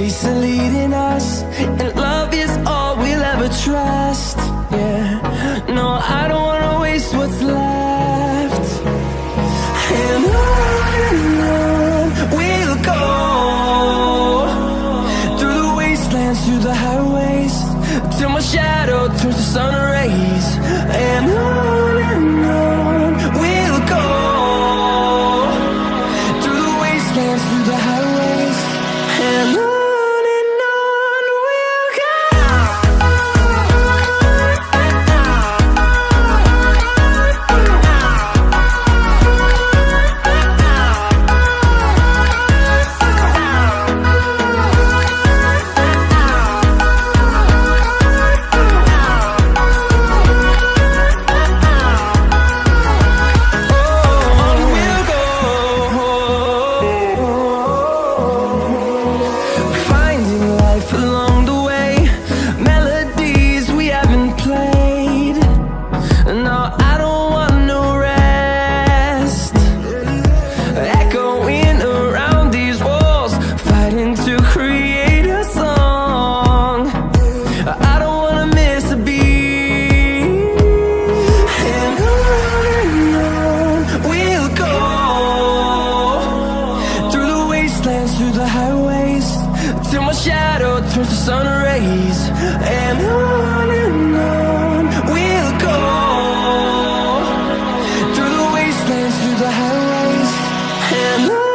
peace are leading us, and love is all we'll ever trust. Yeah, no, I don't wanna waste what's left. And on we'll go, through the wastelands, through the highways, till my shadow turns to sun rays. And on we'll go, through the wastelands, through the highways, and on we'll go. Through the highways, till my shadow turns to sun rays. And on we'll go, through the wastelands, through the highways, and on.